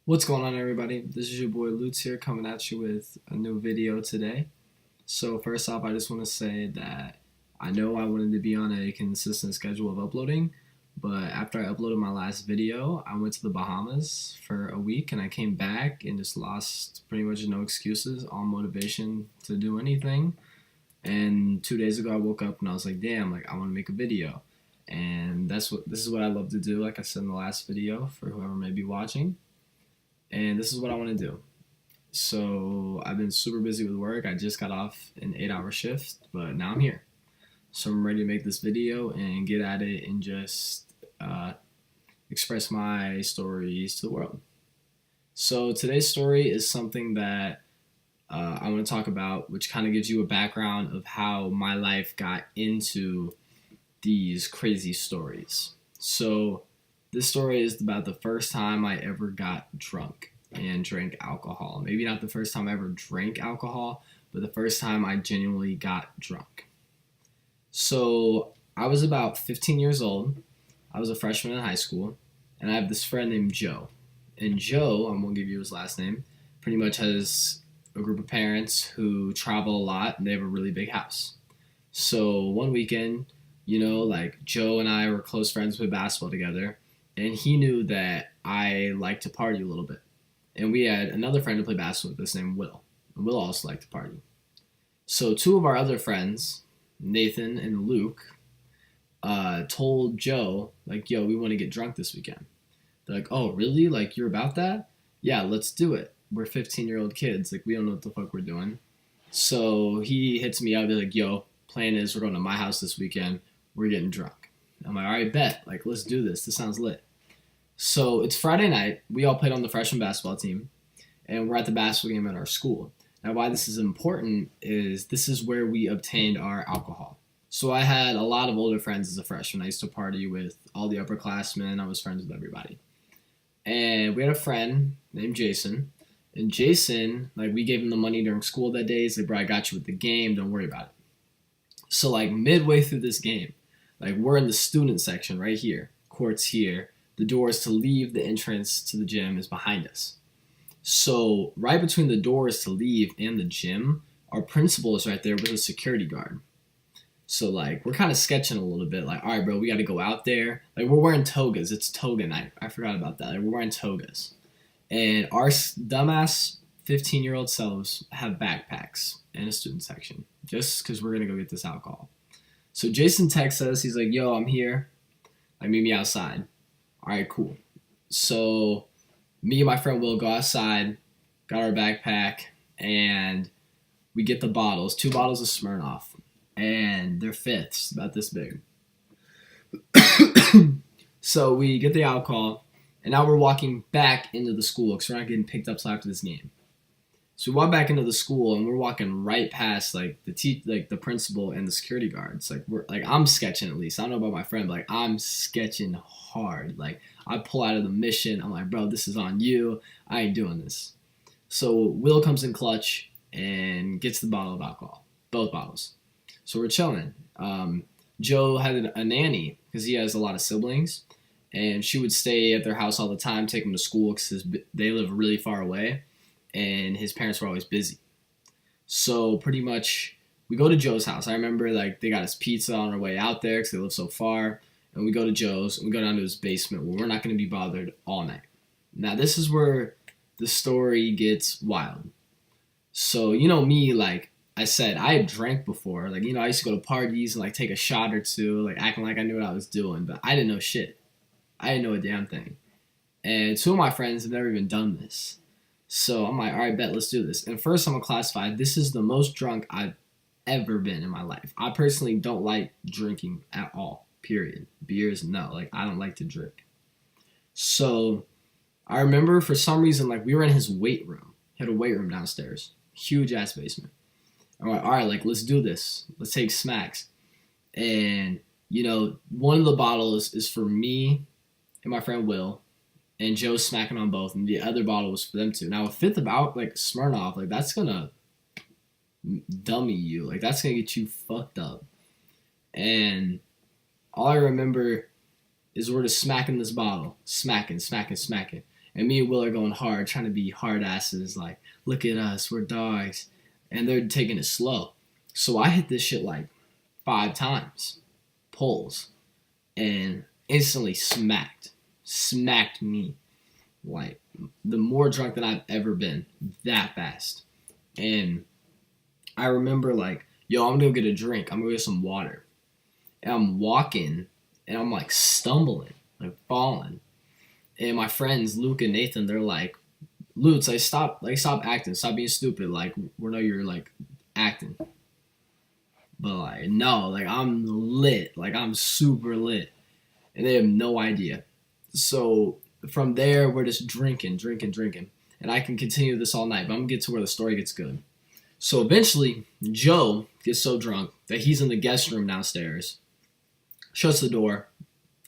What's going on, everybody? This is your boy Lutz here, coming at you with a new video today. So first off, I just want to say that I know I wanted to be on a consistent schedule of uploading, but after I uploaded my last video, I went to the Bahamas for a week and I came back and just lost pretty much no excuses, all motivation to do anything. And 2 days ago, I woke up and I was like, damn, like I want to make a video. And this is what I love to do, like I said in the last video for whoever may be watching. And this is what I want to do. So I've been super busy with work. I just got off an 8-hour shift, but now I'm here. So I'm ready to make this video and get at it and just express my stories to the world. So today's story is something that I want to talk about, which kind of gives you a background of how my life got into these crazy stories. So this story is about the first time I ever got drunk and drank alcohol. Maybe not the first time I ever drank alcohol, but the first time I genuinely got drunk. So I was about 15 years old. I was a freshman in high school, and I have this friend named Joe. And Joe, I won't give you his last name, pretty much has a group of parents who travel a lot, and they have a really big house. So one weekend, like Joe and I were close friends, with basketball together, and he knew that I liked to party a little bit. And we had another friend to play basketball with us named Will. And Will also liked to party. So two of our other friends, Nathan and Luke, told Joe, like, yo, we want to get drunk this weekend. They're like, oh, really? Like, you're about that? Yeah, let's do it. We're 15-year-old kids. Like, we don't know what the fuck we're doing. So he hits me up. They're like, yo, plan is we're going to my house this weekend. We're getting drunk. I'm like, all right, bet. Like, let's do this. This sounds lit. So it's Friday night. We all played on the freshman basketball team, and we're at the basketball game at our school. Now, why this is important is this is where we obtained our alcohol. So I had a lot of older friends as a freshman. I used to party with all the upperclassmen. I was friends with everybody. And we had a friend named Jason. And Jason, like, we gave him the money during school that day. He's like, bro, I got you with the game. Don't worry about it. So, like, midway through this game, like, we're in the student section right here. Court's here. The doors to leave the entrance to the gym is behind us. So right between the doors to leave and the gym, our principal is right there with a security guard. So like we're kind of sketching a little bit, like, all right, bro, we got to go out there. Like we're wearing togas. It's toga night. I forgot about that. Like, we're wearing togas, and our dumbass 15-year-old selves have backpacks in a student section just because we're gonna go get this alcohol. So Jason texts us. He's like, yo, I'm here. Like, meet me outside. All right, cool. So me and my friend Will go outside, got our backpack, and we get the bottles, 2 bottles of Smirnoff, and they're fifths, about this big. So we get the alcohol, and now we're walking back into the school because we're not getting picked up till after this game. So we walk back into the school, and we're walking right past like the principal and the security guards. Like I'm sketching at least. I don't know about my friend, but like I'm sketching hard. Like I pull out of the mission. I'm like, bro, this is on you. I ain't doing this. So Will comes in clutch and gets the bottle of alcohol, both bottles. So we're chilling. Joe had a nanny because he has a lot of siblings, and she would stay at their house all the time, take them to school because they live really far away. And his parents were always busy. So pretty much we go to Joe's house. I remember like they got us pizza on our way out there because they live so far. And we go to Joe's and we go down to his basement where we're not going to be bothered all night. Now this is where the story gets wild. So me, like I said, I had drank before. Like, I used to go to parties and like take a shot or two, like acting like I knew what I was doing. But I didn't know shit. I didn't know a damn thing. And two of my friends have never even done this. So I'm like, all right, bet, let's do this. And first I'm going to classify, this is the most drunk I've ever been in my life. I personally don't like drinking at all, period. Beers, no. Like, I don't like to drink. So I remember for some reason, like, we were in his weight room. He had a weight room downstairs. Huge-ass basement. I'm like, all right, like, let's do this. Let's take smacks. And, one of the bottles is for me and my friend Will. And Joe's smacking on both, and the other bottle was for them too. Now, a fifth about like Smirnoff, like that's gonna dummy you, like that's gonna get you fucked up. And all I remember is we're just smacking this bottle, smacking, And me and Will are going hard, trying to be hard asses, like, look at us, we're dogs. And they're taking it slow. So I hit this shit like 5 times, pulls, and instantly smacked me. Like, the more drunk than I've ever been, that fast. And I remember, like, yo, I'm gonna go get a drink. I'm gonna get some water. And I'm walking, and I'm, like, stumbling, like, falling. And my friends, Luke and Nathan, they're like, Lutz, stop acting. Stop being stupid. Like, we know you're, like, acting. But, like, no, like, I'm lit. Like, I'm super lit. And they have no idea. So, from there, we're just drinking. And I can continue this all night, but I'm going to get to where the story gets good. So, eventually, Joe gets so drunk that he's in the guest room downstairs, shuts the door,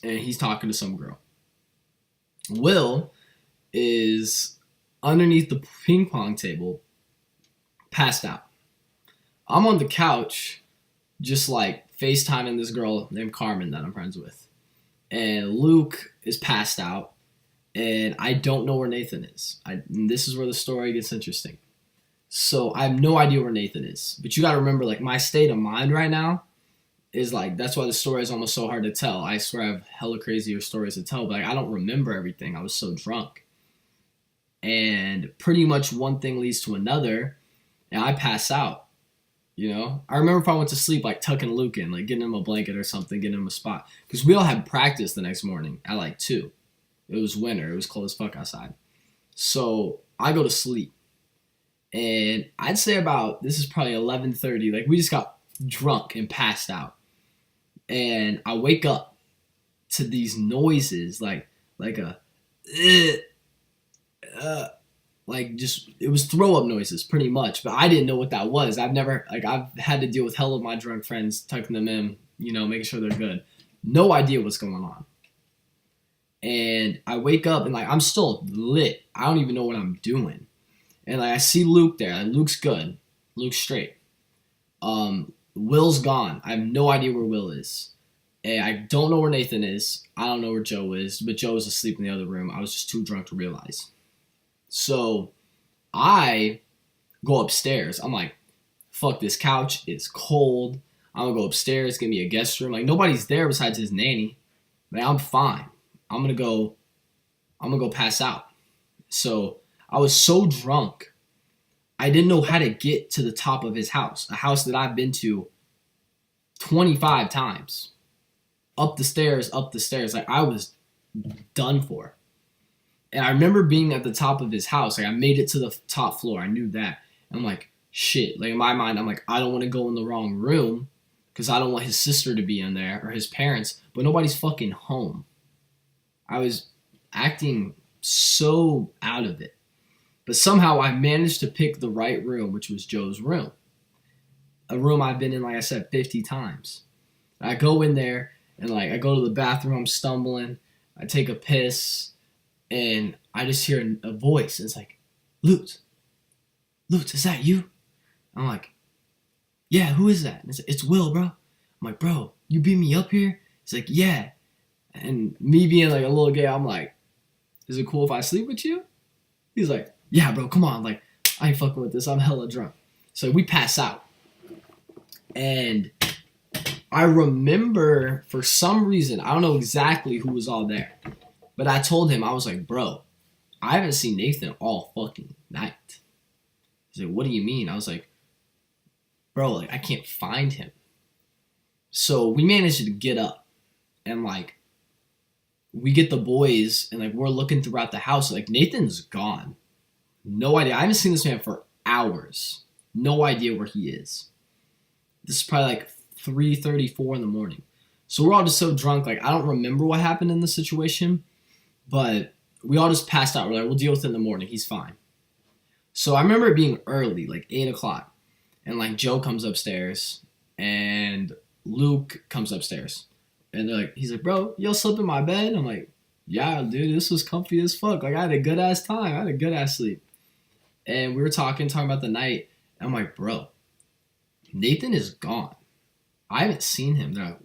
and he's talking to some girl. Will is underneath the ping pong table, passed out. I'm on the couch, just like FaceTiming this girl named Carmen that I'm friends with. And Luke is passed out, and I don't know where Nathan is. And this is where the story gets interesting. So I have no idea where Nathan is. But you gotta remember, like, my state of mind right now is like, that's why the story is almost so hard to tell. I swear I have hella crazier stories to tell, but like, I don't remember everything. I was so drunk. And pretty much one thing leads to another, and I pass out. You know, I remember if I went to sleep, like tucking Luke in, like getting him a blanket or something, getting him a spot. Because we all had practice the next morning at like 2. It was winter. It was cold as fuck outside. So I go to sleep. And I'd say about, this is probably 11:30. Like, we just got drunk and passed out. And I wake up to these noises, like a, like, just, it was throw up noises pretty much, but I didn't know what that was. I've had to deal with hell of my drunk friends, tucking them in, you know, making sure they're good. No idea what's going on. And I wake up and, like, I'm still lit. I don't even know what I'm doing. And, like, I see Luke there. Like, Luke's good. Luke's straight. Will's gone. I have no idea where Will is. And I don't know where Nathan is. I don't know where Joe is, but Joe was asleep in the other room. I was just too drunk to realize. So I go upstairs. I'm like, fuck this couch. It's cold. I'm gonna go upstairs, get me a guest room. Like, nobody's there besides his nanny. Like, I'm fine. I'm gonna go pass out. So I was so drunk, I didn't know how to get to the top of his house. A house that I've been to 25 times. Up the stairs. Like, I was done for. And I remember being at the top of his house. Like, I made it to the top floor. I knew that. And I'm like, shit. Like, in my mind, I'm like, I don't want to go in the wrong room because I don't want his sister to be in there or his parents. But nobody's fucking home. I was acting so out of it. But somehow I managed to pick the right room, which was Joe's room. A room I've been in, like I said, 50 times. I go in there, and, like, I go to the bathroom. I'm stumbling. I take a piss. And I just hear a voice. It's like, Lutz, is that you? I'm like, yeah, who is that? And it's Will, bro. I'm like, bro, you beat me up here? He's like, yeah. And me being like a little gay, I'm like, is it cool if I sleep with you? He's like, yeah, bro, come on. Like, I ain't fucking with this. I'm hella drunk. So we pass out. And I remember, for some reason, I don't know exactly who was all there, but I told him, I was like, bro, I haven't seen Nathan all fucking night. He's like, what do you mean? I was like, bro, like, I can't find him. So we managed to get up, and, like, we get the boys, and, like, we're looking throughout the house. Like, Nathan's gone. No idea. I haven't seen this man for hours. No idea where he is. This is probably like 3:34 in the morning. So we're all just so drunk. Like, I don't remember what happened in the situation, but we all just passed out. We're like, we'll deal with it in the morning. He's fine. So I remember it being early, like 8 o'clock. And, like, Joe comes upstairs and Luke comes upstairs. And they're like, he's like, bro, y'all slept in my bed? I'm like, yeah, dude, this was comfy as fuck. Like, I had a good ass time. I had a good ass sleep. And we were talking about the night. And I'm like, bro, Nathan is gone. I haven't seen him. They're like,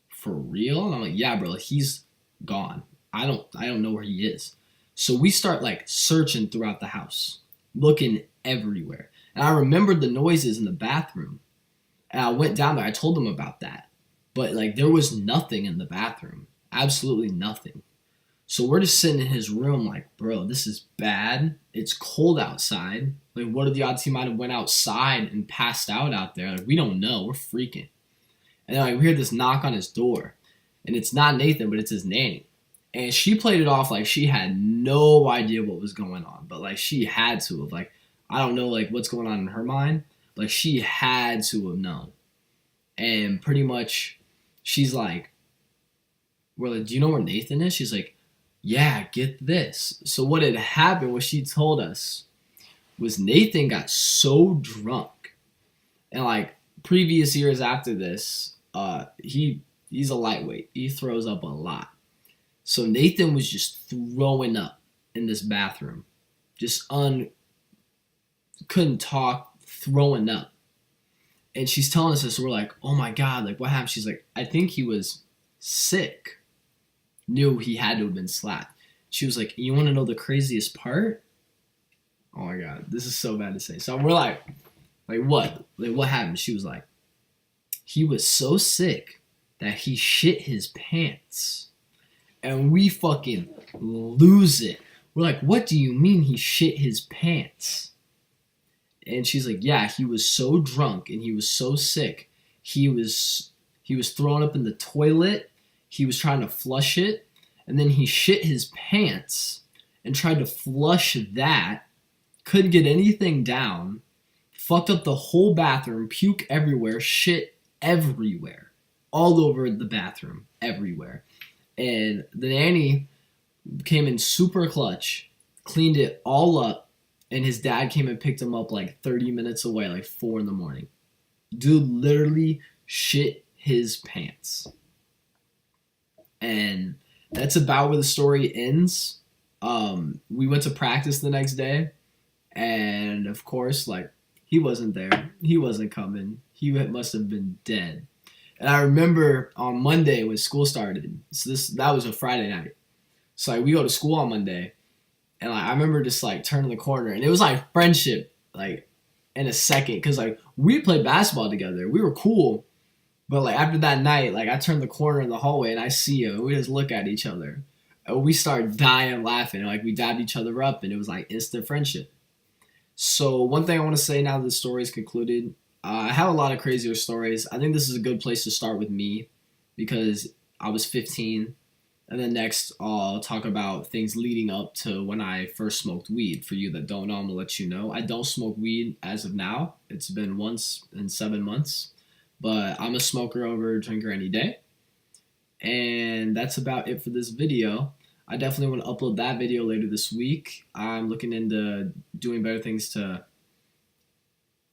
for real? And I'm like, yeah, bro, like, he's gone. I don't know where he is. So we start like searching throughout the house, looking everywhere. And I remembered the noises in the bathroom. And I went down there. I told them about that. But like there was nothing in the bathroom. Absolutely nothing. So we're just sitting in his room like, bro, this is bad. It's cold outside. Like, what are the odds he might have went outside and passed out there? Like, we don't know. We're freaking. And then like we hear this knock on his door. And it's not Nathan, but it's his nanny. And she played it off like she had no idea what was going on. But like she had to have. Like, I don't know like what's going on in her mind. Like she had to have known. And pretty much she's like, we're like, do you know where Nathan is? She's like, yeah, get this. So what had happened, what she told us, was Nathan got so drunk. And like previous years after this, he's a lightweight. He throws up a lot. So Nathan was just throwing up in this bathroom. Just couldn't talk, throwing up. And she's telling us this, so we're like, oh my God, like what happened? She's like, I think he was sick. Knew he had to have been slapped. She was like, you want to know the craziest part? Oh my God, this is so bad to say. So we're like what? Like what happened? She was like, he was so sick that he shit his pants. And we fucking lose it. We're like, what do you mean he shit his pants? And she's like, yeah, he was so drunk and he was so sick. He was throwing up in the toilet. He was trying to flush it. And then he shit his pants and tried to flush that. Couldn't get anything down. Fucked up the whole bathroom. Puke everywhere. Shit everywhere. All over the bathroom. Everywhere. And the nanny came in super clutch. Cleaned it all up. And his dad came and picked him up like 30 minutes away, like 4 a.m. Dude literally shit his pants. And that's about where the story ends. We went to practice the next day. And of course, like, he wasn't there. He wasn't coming. He must have been dead. And I remember on Monday when school started. So that was a Friday night. So like, we go to school on Monday. And like I remember just like turning the corner, and it was like friendship, like in a second, because like we played basketball together, we were cool, but like after that night, like I turned the corner in the hallway and I see you, and we just look at each other, and we start dying laughing, and like we dabbed each other up, and it was like instant friendship. So one thing I want to say now that the story is concluded, I have a lot of crazier stories. I think this is a good place to start with me, because I was 15. And then next, I'll talk about things leading up to when I first smoked weed. For you that don't know, I'm going to let you know. I don't smoke weed as of now. It's been once in 7 months. But I'm a smoker over a drinker any day. And that's about it for this video. I definitely want to upload that video later this week. I'm looking into doing better things to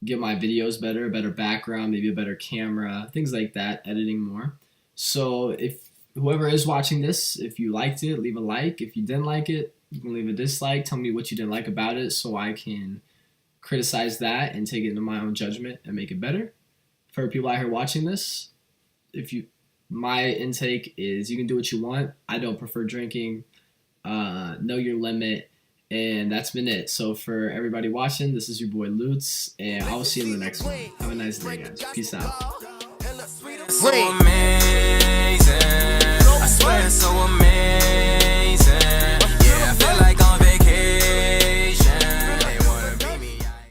get my videos better, a better background, maybe a better camera, things like that, editing more. So if whoever is watching this, if you liked it, leave a like. If you didn't like it, you can leave a dislike. Tell me what you didn't like about it so I can criticize that and take it into my own judgment and make it better. For people out here watching this, my intake is you can do what you want. I don't prefer drinking. Know your limit. And that's been it. So for everybody watching, this is your boy Lutz, and I will see you in the next one. Have a nice day, guys. Peace out. So amazing. I swear it's so amazing.